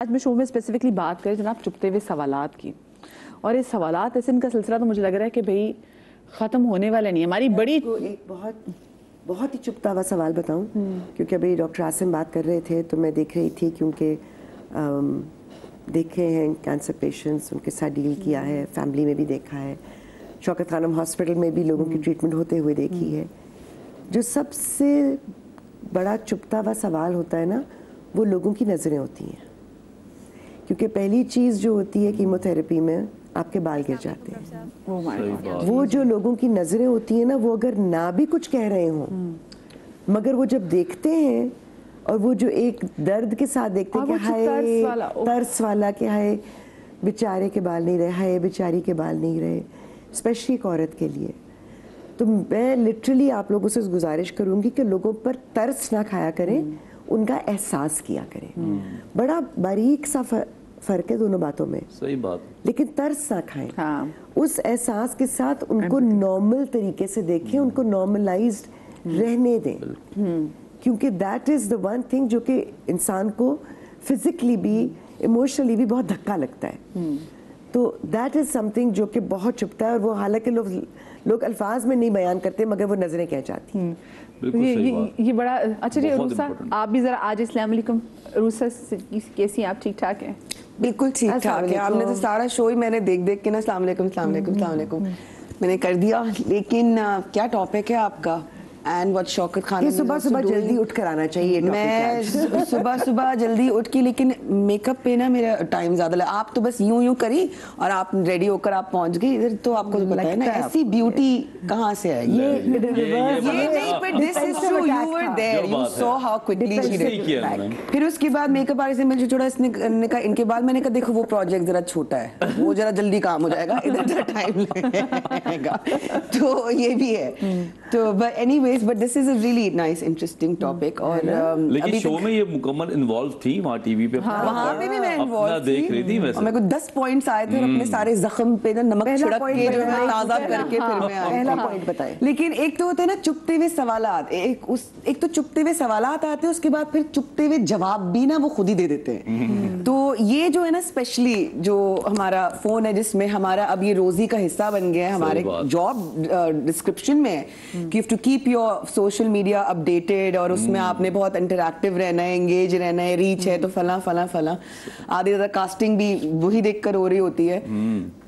आज मैं शो में स्पेसिफिकली बात करें जनाब चुपते हुए सवालात की, और इस सवालात ऐसे इनका सिलसिला तो मुझे लग रहा है कि भाई ख़त्म होने वाला नहीं है। हमारी बड़ी एक बहुत ही चुपता हुआ सवाल बताऊं, क्योंकि अभी डॉक्टर आसिम बात कर रहे थे तो मैं देख रही थी, क्योंकि देखे हैं कैंसर पेशेंट्स, उनके साथ डील किया है, फैमिली में भी देखा है, शौकत खानम हॉस्पिटल में भी लोगों की ट्रीटमेंट होते हुए देखी है। जो सबसे बड़ा चुपता हुआ सवाल होता है ना, वो लोगों की नज़रें होती हैं। क्योंकि पहली चीज़ जो होती है कीमोथेरेपी में, आपके बाल गिर जाते हैं। वो जो लोगों की नज़रें होती हैं ना, वो अगर ना भी कुछ कह रहे हों, मगर वो जब देखते हैं और वो जो एक दर्द के साथ देखते हैं कि हाय तर्स वाला, कि हाय बेचारे के बाल नहीं रहे, हाय बेचारी के बाल नहीं रहे, स्पेशली एक औरत के लिए। तो मैं लिटरली आप लोगों से गुजारिश करूँगी कि लोगों पर तरस ना खाया करें, उनका एहसास किया करें। बड़ा बारीक सा फर्क है दोनों बातों में, सही बात, लेकिन तरस ना खाएं। हाँ। उस एहसास के साथ उनको नॉर्मल तरीके से देखें, उनको नॉर्मलाइज्ड रहने दें, क्योंकि that is the one thing जो कि इंसान को फिजिकली भी इमोशनली भी बहुत धक्का लगता है। तो दैट इज़ समथिंग जो कि बहुत छुपता है, और वो हालांकि लोग अल्फाज में नहीं बयान करते, मगर वो नज़रें कह जाती हैं। ये बड़ा अच्छा जी। रूसा, आप भी जरा आज अस्सलाम वालेकुम। रूसा कैसी आप? ठीक ठाक हैं? बिल्कुल ठीक ठाक है। आपने तो सारा शो ही मैंने देख के ना अस्सलाम वालेकुम अस्सलाम वालेकुम अस्सलाम वालेकुम मैंने कर दिया, लेकिन क्या टॉपिक है आपका? एंड व्हाट शौकत खान, सुबह सुबह जल्दी उठ कर आना चाहिए। मैं सुबह जल्दी उठ के, लेकिन मेकअप पे ना मेरा टाइम ज्यादा लगा। आप तो बस यूं करी और आप रेडी होकर आप पहुंच गई इधर, तो आपको तो पता है ना ऐसी ब्यूटी कहाँ से आई। ये नहीं, but this is true, you were there, you saw how quickly she did. फिर उसके बाद मेकअप आर्टिस्ट से मुझे थोड़ा इसने कहा, इनके बाद मैंने कहा देखो वो प्रोजेक्ट जरा छोटा है, वो जरा जल्दी काम हो जाएगा, इधर जरा टाइम लगेगा, तो ये भी है। तो but anyways, but this is a really nice interesting topic. और लेकिन शो में ये मुकम्मल इन्वॉल्व थी वहाँ टीवी पे, वहाँ पे भी मैं इन्वॉल्व देख रही थी। मेरे को 10 पॉइंट्स आए थे और अपने सारे जख्म पे ना नमक छिड़क के जो है ताज़ा करके फिर मैं आई। पहला पॉइंट बताएं। लेकिन एक तो होते हैं ना चुपते हुए सवालात, एक तो चुपते हुए सवालात आते हैं, उसके बाद फिर चुपते हुए जवाब भी ना वो खुद ही दे देते हैं। तो ये जो है ना, स्पेशली जो हमारा फोन है जिसमें हमारा अब ये रोजी का हिस्सा बन गया है, हमारे जॉब डिस्क्रिप्शन में कि to keep your social media updated, और उसमें आपने बहुत इंटरैक्टिव रहना है, एंगेज रहना है, रीच है, तो फला फला फला आधी ज़्यादा कास्टिंग भी वही देखकर हो रही होती है।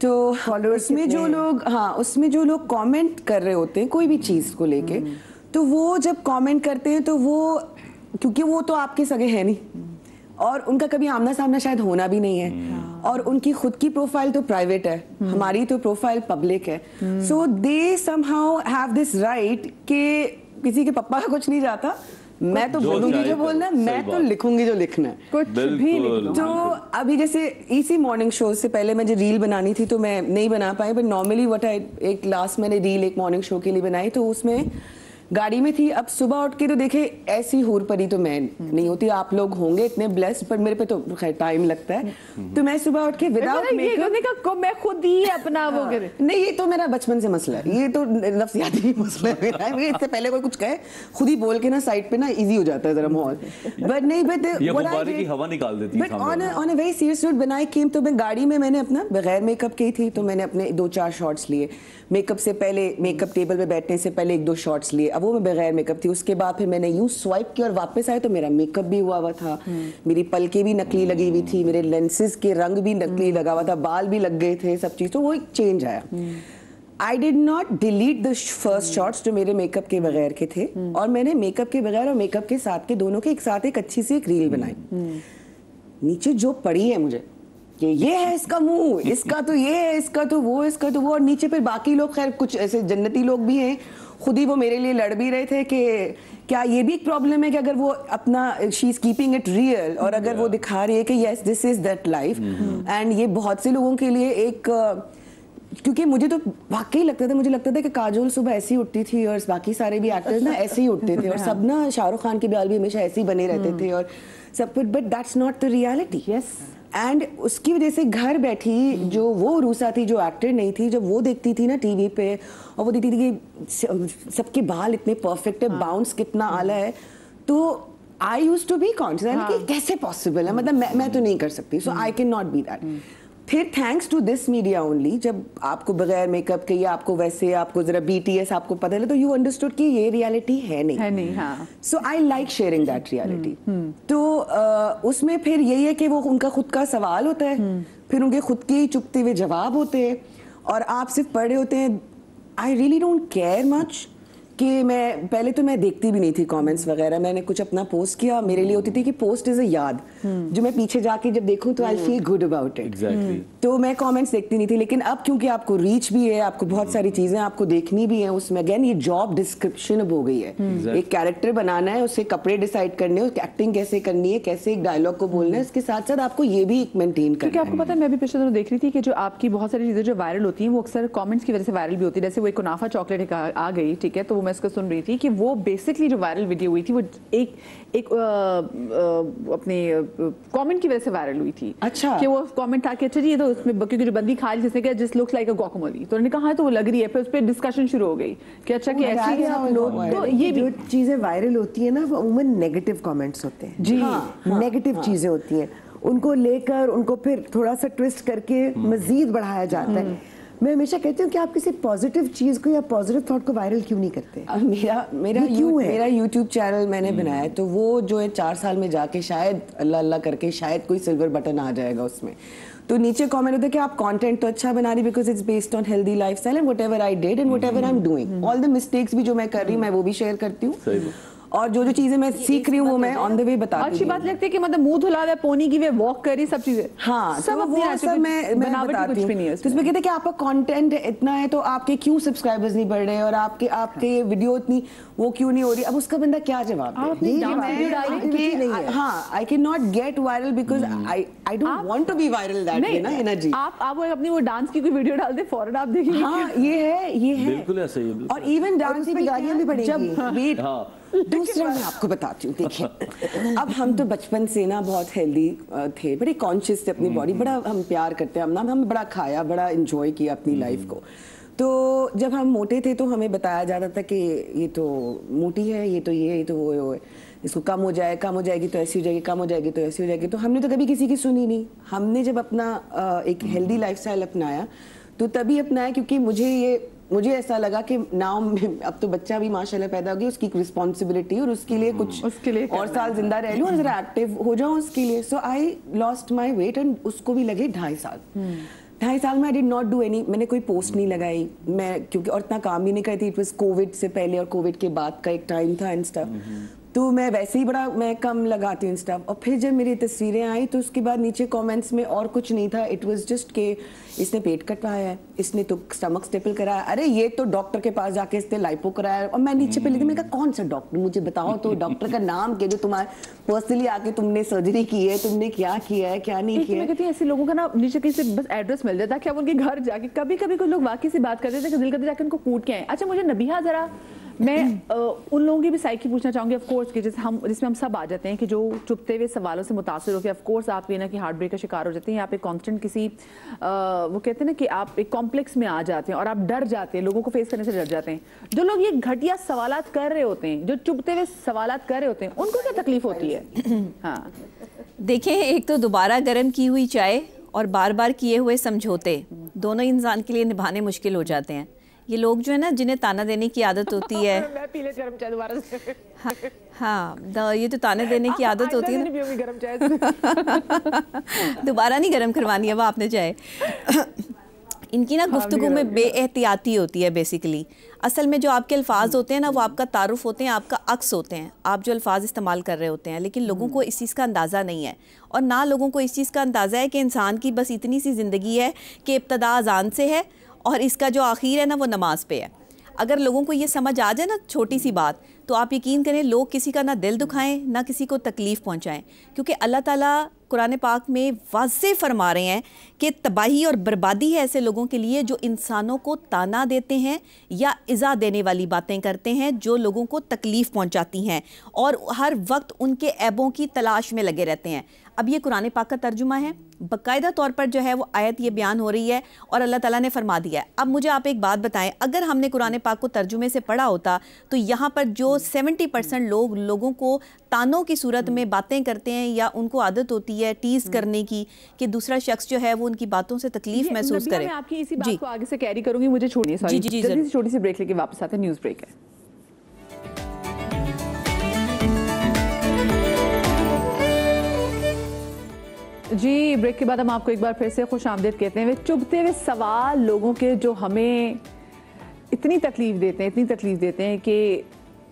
तो उसमें जो लोग, हाँ, उसमें जो लोग कमेंट कर रहे होते हैं कोई भी चीज़ को लेके, तो वो जब कमेंट करते हैं तो वो, क्योंकि वो तो आपके सगे हैं नहीं और उनका कभी आमना सामना शायद होना भी नहीं है, और उनकी खुद की प्रोफाइल तो प्राइवेट है, हमारी तो प्रोफाइल पब्लिक है। So they somehow have this right कि किसी के पप्पा का कुछ नहीं जाता, मैं तो बोलूंगी जो बोलना है, मैं तो लिखूंगी जो लिखना है, कुछ भी लिख। तो अभी जैसे इसी मॉर्निंग शो से पहले मुझे रील बनानी थी तो मैं नहीं बना पाई, बट नॉर्मली व्हाट आई, एक लास्ट मैंने रील एक मॉर्निंग शो के लिए बनाई, तो उसमें गाड़ी में थी। अब सुबह उठ के तो देखे ऐसी हूर परी तो मैं नहीं होती, आप लोग होंगे इतने ब्लेस्ड, पर मेरे पे तो खैर टाइम लगता है। तो मैं सुबह उठ के विदाउट मेकअप, मैं खुद ही अपना वो करे, नहीं, ये तो मेरा बचपन से मसला है, ये तो नफ्सियाती मसला है मेरा। इससे पहले कोई कुछ कहे खुद ही बोल के ना साइड पे ना इजी हो जाता है जरा माहौल, बट नहीं, बट की हवा निकाल देती है। But on a very serious note, when I came, तो मैं गाड़ी में मैंने अपना बगैर मेकअप की थी, तो मैंने अपने 2-4 शॉट्स लिए। मेकअप से पहले, मेकअप टेबल पे बैठने से पहले 1-2 शॉट्स लिए, अब वो मैं बगैर मेकअप थी। उसके बाद फिर मैंने यूं स्वाइप किया और वापस आए तो मेरा मेकअप भी हुआ था, मेरी पलकें भी नकली लगी हुई थी, मेरे लेंसेज के रंग भी नकली लगा हुआ था, बाल भी लग गए थे, सब चीज़, तो वो एक चेंज आया। आई did not delete the first shots जो मेरे मेकअप के बगैर के थे, और मैंने मेकअप के बगैर और मेकअप के साथ के दोनों के एक साथ एक अच्छी सी एक रील बनाई। नीचे जो पड़ी है मुझे कि ये है इसका मुंह, इसका तो ये है, इसका तो वो, इसका तो वो, और नीचे फिर बाकी लोग, खैर कुछ ऐसे जन्नती लोग भी हैं, खुद ही वो मेरे लिए लड़ भी रहे थे कि क्या ये भी एक प्रॉब्लम है कि अगर वो अपना she is keeping it real, और अगर वो दिखा रही है कि yes this is that life, and ये बहुत से लोगों के लिए एक, क्योंकि मुझे तो वाकई लगता था, मुझे लगता था कि काजोल सुबह ऐसी उठती थी और बाकी सारे भी एक्टर्स ना ऐसे ही उठते थे, और सब ना शाहरुख खान के बाल भी हमेशा ऐसे ही बने रहते थे और सब कुछ, but that's not the reality. Yes, and उसकी वजह से घर बैठी जो वो रूसा थी, जो एक्टर नहीं थी, जब वो देखती थी ना टीवी पे, और वो देखती थी कि सबके बाल इतने परफेक्ट है, बाउंस कितना आला है, तो आई यूज टू बी कॉन्शियस कि कैसे पॉसिबल है, मतलब मैं तो नहीं कर सकती, सो आई कैन नॉट बी दैट। फिर thanks to this media only, जब आपको बगैर मेकअप के या आपको वैसे आपको जरा BTS आपको पता है तो यू अंडरस्टूड कि ये रियलिटी है नहीं। हाँ। So I like sharing that reality. तो उसमें फिर यही है कि वो उनका खुद का सवाल होता है, फिर उनके खुद के ही चुपते हुए जवाब होते हैं, और आप सिर्फ पढ़ रहे होते हैं। I really don't care much कि मैं पहले तो मैं देखती भी नहीं थी कमेंट्स वगैरह। मैंने कुछ अपना पोस्ट किया, मेरे लिए होती थी कि पोस्ट इज अ याद, जो मैं पीछे जाके जब देखूं तो I feel good about it. Exactly. तो मैं कमेंट्स देखती नहीं थी, लेकिन अब क्योंकि आपको रीच भी है, आपको बहुत सारी चीजें आपको देखनी भी है, उसमें अगेन ये जॉब डिस्क्रिप्शन अब हो गई है। एक कैरेक्टर बनाना है, उससे कपड़े डिसाइड करने हैं, एक्टिंग कैसे करनी है, कैसे एक डायलॉग को बोलना है, इसके साथ साथ आपको ये भी मेंटेन करना है। क्योंकि आपको पता है, मैं भी पिछले दिनों देख रही थी कि जो आपकी बहुत सारी चीजें जो वायरल होती हैं वो अक्सर कमेंट्स की वजह से वायरल भी होती है। जैसे वो एक कुनाफा चॉकलेट आ गई, ठीक है, तो वो मैं इसको सुन रही थी कि वो बेसिकली जो वायरल वीडियो हुई थी वो एक अपने कमेंट की वजह से वायरल हुई थी। अच्छा। कि वो कमेंट था कि अच्छा जी ये तो उसमें क्योंकि जो बंदी खा जिसने कहा जिस लुक्स लाइक अ गुआकामोली, तो उन्होंने कहा हाँ तो वो लग रही है, फिर उस पर डिस्कशन शुरू हो गई कि अच्छा कि ऐसी है आप लोग। तो ये जो चीजें वायरल होती है ना वो अमूमन नेगेटिव कमेंट्स होते हैं जी, नेगेटिव चीजें होती हैं, उनको लेकर उनको फिर थोड़ा सा ट्विस्ट करके मजीद बढ़ाया जाता है। मैं हमेशा कहती हूँ कि आप किसी पॉजिटिव चीज को या पॉजिटिव थॉट को वायरल क्यों नहीं करते? मेरा यूट्यूब चैनल मैंने बनाया है, तो वो जो है 4 साल में जाके शायद अल्लाह अल्लाह करके शायद कोई सिल्वर बटन आ जाएगा उसमें। तो नीचे कमेंट होता है कि आप कंटेंट तो अच्छा बना रही because it's based on healthy lifestyle and whatever I did and whatever I am doing, all the mistakes भी जो मैं कर रही हूँ मैं वो भी शेयर करती हूँ, और जो जो चीजें मैं सीख रही हूँ वो मैं ऑन द वे बताती हूँ। अच्छी बात लगती है कि मतलब मुंह धुला दे, पोनी की वे वॉक करी, सब चीजें। हाँ, सब तो अपनी वो सब मैं बताती हूँ। तो इसमें कहते हैं कि आपका कंटेंट इतना है तो आपके क्यों सब्सक्राइबर्स नहीं बढ़ रहे और आपके वीडियो इतनी वो क्यों नहीं हो रही। अब उसका बंदा क्या जवाब दे? हाँ, I can not get viral because I don't want to be viral that way ना एनर्जी। आप अपनी वो डांस की कोई वीडियो डाल दे, फौरन आप देखेंगे। हाँ, ये है बिल्कुल ऐसा ही है। और इवन डांस में गालियां भी पड़ेंगी। हाँ। दूसरा मैं आपको बताती हूँ, देखिए अब हम तो बचपन से ना बहुत हेल्दी थे, बड़े कॉन्शियस थे अपनी बॉडी, बड़ा हम प्यार करते हैं, हम बड़ा खाया, बड़ा एंजॉय किया अपनी लाइफ को। तो जब हम मोटे थे तो हमें बताया जाता था कि ये तो मोटी है, ये तो वो है, इसको कम हो जाएगी तो ऐसी हो जाएगी, कम हो जाएगी तो ऐसी हो जाएगी। तो हमने तो कभी किसी की सुनी नहीं। हमने जब अपना एक हेल्दी लाइफस्टाइल अपनाया तो तभी अपनाया क्योंकि मुझे ऐसा लगा कि नाउ अब तो बच्चा भी माशाल्लाह पैदा हो गया, उसकी रिस्पॉन्सिबिलिटी और उसके लिए कुछ और साल जिंदा रह लूं और जरा एक्टिव हो जाऊं उसके लिए। So I lost my weight and उसको भी लगे 2.5 साल। 2.5 साल में I did not do any, मैंने कोई पोस्ट नहीं लगाई मैं, क्योंकि और इतना काम भी नहीं करती। इट वाज कोविड से पहले और कोविड के बाद का एक टाइम था एंड स्टफ, तो मैं वैसे ही मैं कम लगाती हूँ इंस्टा। और फिर जब मेरी तस्वीरें आई तो उसके बाद नीचे कमेंट्स में और कुछ नहीं था, इट वाज जस्ट के इसने पेट कटवाया है, इसने तो स्टमक स्टेपल कराया, अरे ये तो डॉक्टर के पास जाके इसने लाइपो कराया। और मैं नीचे पे लिखी, मैंने कहा कौन सा डॉक्टर, मुझे बताओ तो डॉक्टर का नाम क्या, जो तुम्हारे पर्सनली आके तुमने सर्जरी की है, तुमने क्या किया है क्या नहीं किया है। ऐसे लोगों का ना नीचे कहीं से बस एड्रेस मिल जाता है कि आप उनके घर जाके, कभी कभी कुछ लोग वाकई से बात करते थे कि दिल करते जाके उनको कूट के आए। अच्छा मुझे नबिहा जरा मैं उन लोगों की भी साइकी पूछना चाहूंगी, ऑफ कोर्स कि जिसमें हम सब आ जाते हैं कि जो चुपते हुए सवालों से मुतासर हो के ऑफ कोर्स आप ये ना कि हार्ट ब्रेक का शिकार हो जाते हैं, आप एक कांस्टेंट किसी वो कहते हैं ना कि आप एक कॉम्प्लेक्स में आ जाते हैं और आप डर जाते हैं, लोगों को फेस करने से डर जाते हैं। जो लोग ये घटिया सवालात कर रहे होते हैं, जो चुपते हुए सवालात कर रहे होते हैं, उनको क्या तकलीफ होती है? हाँ देखें, एक तो दोबारा गर्म की हुई चाय और बार बार किए हुए समझौते दोनों इंसान के लिए निभाने मुश्किल हो जाते हैं। ये लोग जो है ना, जिन्हें ताना देने की आदत होती है मैं पी ले गरम चाय दोबारा से। हाँ, ये तो ताने देने की आदत होती है ना, गरम चाय दोबारा नहीं गर्म करवानी है वो आपने चाय। इनकी ना गुफ्तगू में बेएहतियाती होती है बेसिकली। असल में जो आपके अल्फाज होते हैं ना, वो आपका तारुफ होते हैं, आपका अक्स होते हैं, आप जो अल्फाज इस्तेमाल कर रहे होते हैं। लेकिन लोगों को इस चीज़ का अंदाज़ा नहीं है, और ना लोगों को इस चीज़ का अंदाज़ा है कि इंसान की बस इतनी सी ज़िंदगी है कि इब्तदा अज़ान से है और इसका जो आखिर है ना वो नमाज पे है। अगर लोगों को ये समझ आ जाए ना छोटी सी बात, तो आप यकीन करें लोग किसी का ना दिल दुखाएं ना किसी को तकलीफ़ पहुंचाएं, क्योंकि अल्लाह ताला कुरान पाक में वाज़े फरमा रहे हैं कि तबाही और बर्बादी है ऐसे लोगों के लिए जो इंसानों को ताना देते हैं या इज़ा देने वाली बातें करते हैं, जो लोगों को तकलीफ़ पहुंचाती हैं और हर वक्त उनके ऐबों की तलाश में लगे रहते हैं। अब ये कुरान पाक का तर्जुमा है, बाकायदा तौर पर जो है वो आयत ये बयान हो रही है और अल्लाह ताला ने फरमा दिया है। अब मुझे आप एक बात बताएं, अगर हमने कुरान पाक को तर्जुमे से पढ़ा होता तो यहाँ पर जो 70% लोगों को तानों की सूरत में बातें करते हैं या उनको आदत होती है टीज करने की कि दूसरा शख्स जो है वो उनकी बातों से तकलीफ महसूस करे। मैं आपकी इसी बात को आगे से कैरी करूंगी, मुझे छोड़िए, सॉरी जल्दी से छोटी सी ब्रेक लेके वापस आते हैं, न्यूज़ ब्रेक है। जी, ब्रेक के बाद हम आपको एक बार फिर से खुश आमदीद कहते हैं। वे चुभते हुए सवाल लोगों के जो हमें इतनी तकलीफ देते हैं कि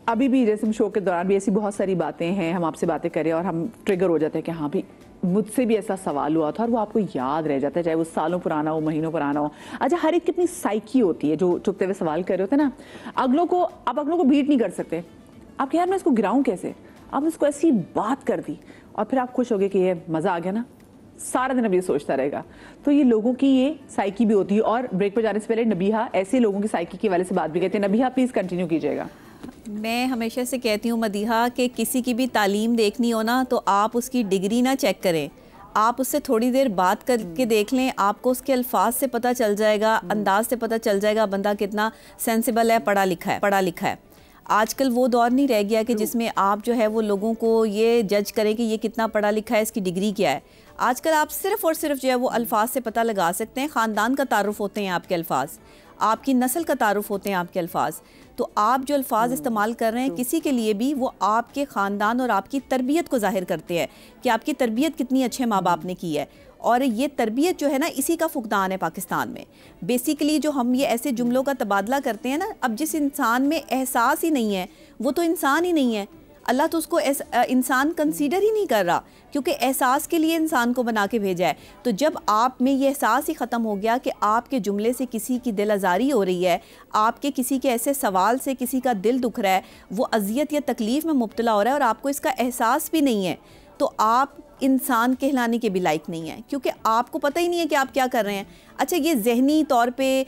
अभी भी जैसे हम शो के दौरान भी ऐसी बहुत सारी बातें हैं, हम आपसे बातें करें और हम ट्रिगर हो जाते हैं कि हाँ भी मुझसे भी ऐसा सवाल हुआ था, और वो आपको याद रह जाता है, चाहे वो सालों पुराना हो, महीनों पुराना हो। अच्छा, हर एक कितनी साइकी होती है जो चुभते हुए सवाल कर रहे होते हैं ना। अगलों को बीट नहीं कर सकते। आप यार मैं इसको गिराऊं कैसे, आप इसको ऐसी बात कर दी और फिर आप खुश हो गए कि ये मज़ा आ गया ना, सारा दिन अब ये सोचता रहेगा। तो ये लोगों की ये साइकी भी होती है। और ब्रेक पर जाने से पहले नबीहा ऐसे लोगों की साइकी के वाले से बात भी कहते हैं। नबीहा प्लीज़ कंटिन्यू कीजिएगा। मैं हमेशा से कहती हूँ मदीहा कि किसी की भी तालीम देखनी हो ना तो आप उसकी डिग्री ना चेक करें, आप उससे थोड़ी देर बात करके देख लें, आपको उसके अल्फाज से पता चल जाएगा, अंदाज से पता चल जाएगा बंदा कितना सेंसिबल है, पढ़ा लिखा है। आजकल वो दौर नहीं रह गया कि जिसमें आप जो है वो लोगों को ये जज करें कि ये कितना पढ़ा लिखा है, इसकी डिग्री क्या है। आजकल आप सिर्फ़ और सिर्फ जो है वो अल्फाज से पता लगा सकते हैं। ख़ानदान का तारुफ होते हैं आपके अल्फाज, आपकी नस्ल का तारुफ होते हैं आपके अल्फाज। तो आप जो अल्फाज इस्तेमाल कर रहे हैं किसी के लिए भी, वो आपके ख़ानदान और आपकी तरबियत को ज़ाहिर करते हैं कि आपकी तरबियत कितनी अच्छे माँ बाप ने की है। और ये तरबियत जो है ना, इसी का फुकदान है पाकिस्तान में। बेसिकली जो हम ये ऐसे जुमलों का तबादला करते हैं ना, अब जिस इंसान में एहसास ही नहीं है वो तो इंसान ही नहीं है। अल्लाह तो उसको इंसान कंसीडर ही नहीं कर रहा, क्योंकि एहसास के लिए इंसान को बना के भेजा है। तो जब आप में ये एहसास ही ख़त्म हो गया कि आपके जुमले से किसी की दिल आज़ारी हो रही है, आपके किसी के ऐसे सवाल से किसी का दिल दुख रहा है, वो अजियत या तकलीफ़ में मुब्तला हो रहा है और आपको इसका एहसास भी नहीं है, तो आप इंसान कहलाने के भी लायक नहीं है, क्योंकि आपको पता ही नहीं है कि आप क्या कर रहे हैं। अच्छा, ये जहनी तौर पे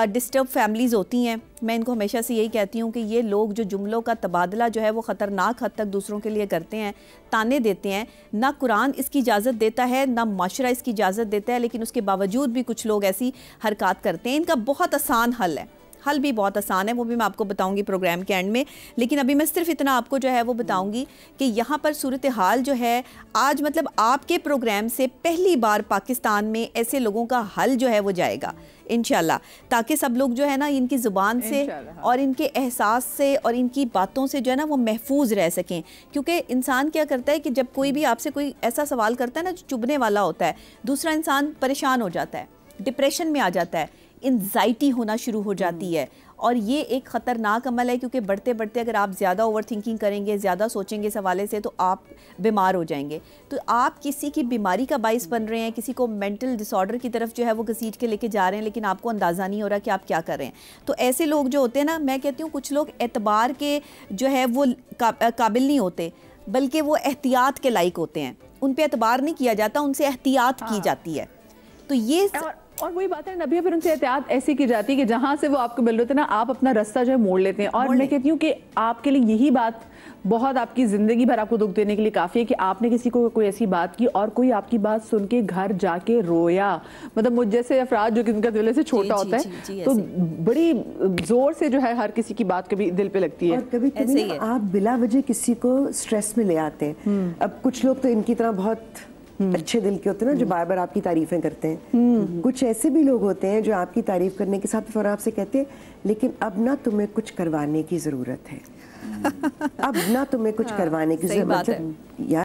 डिस्टर्ब फैमिलीज़ होती हैं। मैं इनको हमेशा से यही कहती हूँ कि ये लोग जो जुमलों का तबादला जो है वो ख़तरनाक हद तक दूसरों के लिए करते हैं, ताने देते हैं, ना कुरान इसकी इजाज़त देता है, ना माशरा इसकी इजाज़त देता है, लेकिन उसके बावजूद भी कुछ लोग ऐसी हरकत करते हैं। इनका बहुत आसान हल है, हल भी बहुत आसान है, वो भी मैं आपको बताऊंगी प्रोग्राम के एंड में। लेकिन अभी मैं सिर्फ इतना आपको जो है वो बताऊंगी कि यहाँ पर सूरत हाल जो है आज, मतलब आपके प्रोग्राम से पहली बार पाकिस्तान में ऐसे लोगों का हल जो है वो जाएगा इंशाल्लाह, ताकि सब लोग जो है ना इनकी ज़ुबान से और इनके एहसास से और इनकी बातों से जो है ना वो महफूज रह सकें। क्योंकि इंसान क्या करता है कि जब कोई भी आपसे कोई ऐसा सवाल करता है ना जो चुभने वाला होता है, दूसरा इंसान परेशान हो जाता है, डिप्रेशन में आ जाता है, एंजाइटी होना शुरू हो जाती है। और ये एक ख़तरनाक अमल है, क्योंकि बढ़ते बढ़ते अगर आप ज़्यादा ओवर थिंकिंग करेंगे, ज़्यादा सोचेंगे इस हवाले से, तो आप बीमार हो जाएंगे। तो आप किसी की बीमारी का बाइस बन रहे हैं, किसी को मेंटल डिसऑर्डर की तरफ जो है वो घसीट के लेके जा रहे हैं, लेकिन आपको अंदाज़ा नहीं हो रहा कि आप क्या कर रहे हैं। तो ऐसे लोग जो होते हैं ना, मैं कहती हूँ कुछ लोग एतबार के जो है वो काबिल नहीं होते, बल्कि वो एहतियात के लायक होते हैं। उन पर एतबार नहीं किया जाता, उनसे एहतियात की जाती है। तो ये और वही बात है नबी, फिर उनसे एहतियात ऐसी की जाती है कि जहाँ से वो आपको मिल रहे थे ना, आप अपना रास्ता जो है मोड़ लेते हैं। और मैं कहती हूँ कि आपके लिए यही बात बहुत आपकी ज़िंदगी भर आपको दुख देने के लिए काफ़ी है कि आपने किसी को कोई ऐसी बात की और कोई आपकी बात सुन के घर जाके रोया। मतलब मुझ जैसे अफराद जो कि उनका दिल से छोटा होता है, तो बड़ी जोर से जो है हर किसी की बात कभी दिल पे लगती है। और कभी कभी आप बिला वजह किसी को स्ट्रेस में ले आते हैं। अब कुछ लोग तो इनकी तरह बहुत अच्छे दिल के होते हैं ना, जो बार बार आपकी तारीफें करते हैं। कुछ ऐसे भी लोग होते हैं जो आपकी तारीफ करने के साथ फौरन आपसे कहते हैं, लेकिन अब ना तुम्हें कुछ करवाने की जरूरत है, अब ना तुम्हें कुछ करवाने की जरूरत है।